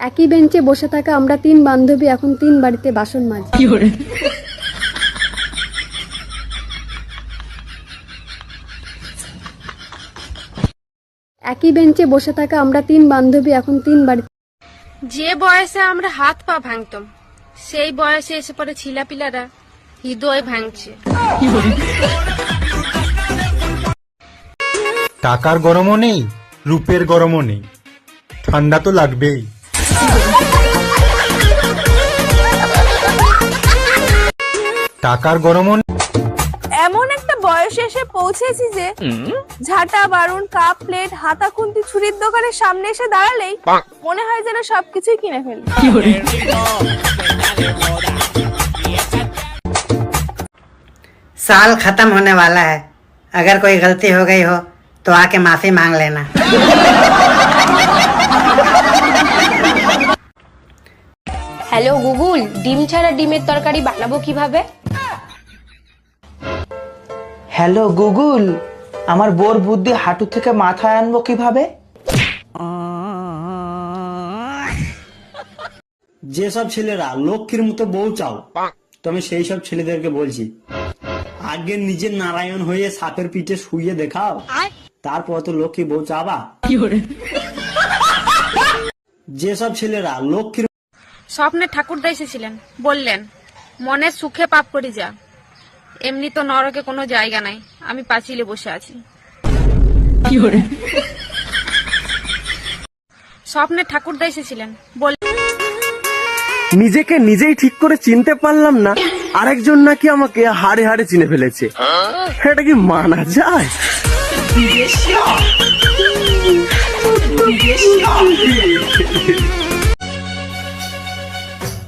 একই বেঞ্চে বসে থাকা আমরা তিন বান্ধবী এখন তিন বাড়িতে বাসন মাজি। একই বেঞ্চে বসে থাকা আমরা তিন বান্ধবী এখন তিন বাড়িতে। যে বয়সে আমরা হাত পা ভাঙতাম সেই বয়সে এসে পরে ছিলাপিলারা হৃদয় ভাঙছে। টাকার গরমও নেই, রূপের গরমও নেই, ঠান্ডা তো লাগবেই। টাকার গরমও নেই। এমন একটা বয়সে এসে পৌঁছেছি যে ঝাঁটা বারুন কাপ প্লেট হাতা খুন্তি ছুরির দোকানের সামনে এসে দাঁড়ালেই মনে হয় যেন সবকিছুই কিনে ফেলি। साल खत्म होने वाला है, अगर कोई गलती हो गई हो तो आके माफी मांग लेना। হ্যালো গুগল, ডিম ছাড়া ডিমের তরকারি বানাবো কিভাবে? হ্যালো গুগল, আমার বোর বুদ্ধি হাঁটু থেকে মাথায় আনবো কিভাবে? যেসব ছেলেরা লক্ষ্মীর মতো বউ চাও, তো আমি সেই সব ছেলেদেরকে বলছি, আগে নিজের নারায়ণ হয়ে সাপের পিঠে শুয়ে দেখাও, তারপর তো লক্ষ্মী বউ চাবা। যেসব ছেলেরা লক্ষ্মীর স্বপ্নে ঠাকুরদা এসেছিলেন, বললেন মনের সুখে পাপ করে যা, এমনি তো নরকে কোনো জায়গা নাই, আমি পাঁচিলে বসে আছি। স্বপ্নে ঠাকুরদা এসেছিলেন, নিজেকে নিজেই ঠিক করে চিনতে পারলাম না, আরেকজন নাকি আমাকে হাড়ে হাড়ে চিনে ফেলেছে। এটা কি মানা যায়?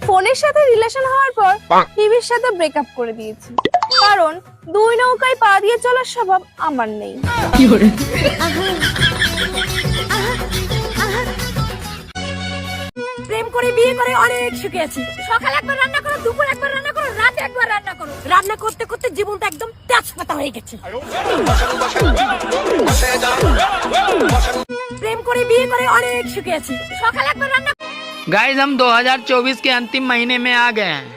ফোনের সাথে রিলেশন হওয়ার পর টিভির সাথে ব্রেকআপ করে দিয়েছি, কারণ দুই নৌকায় পা দিয়ে চলার স্বভাব আমার নেই। প্রেম করে বিয়ে করে অনেক সুখে আছি। সকালে একবার রান্না করো, দুপুর একবার রান্না করো, রাতে একবার রান্না করো। রান্না করতে করতে জীবনটা একদম তেজপাতা হয়ে গেছে। প্রেম করে বিয়ে করে অনেক সুখে আছি। সকালে একবার রান্না। गाइस, हम 2024 के अंतिम महीने में आ गए हैं।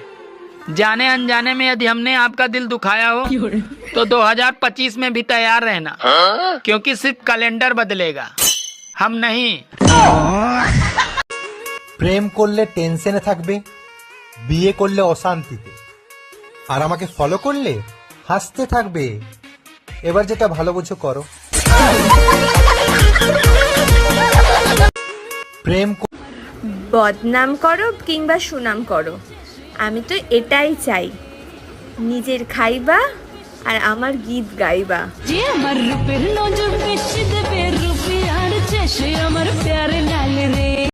जाने अनजाने में यदि हमने आपका दिल दुखाया हो तो 2025 में भी तैयार रहना, क्योंकि सिर्फ कैलेंडर बदलेगा, हम नहीं। প্রেম করলে টেনশনে থাকবে, বিয়ে করলে অশান্তিতে, আর আমাকে ফলো করলে হাসতে থাকবে। এবার যেটা ভালো বুঝো করো। প্রেম বদনাম করো কিংবা সুনাম করো, আমি তো এটাই চাই, নিজের খাইবা আর আমার গীত গাইবা। যে আমার রূপের নজর বেশি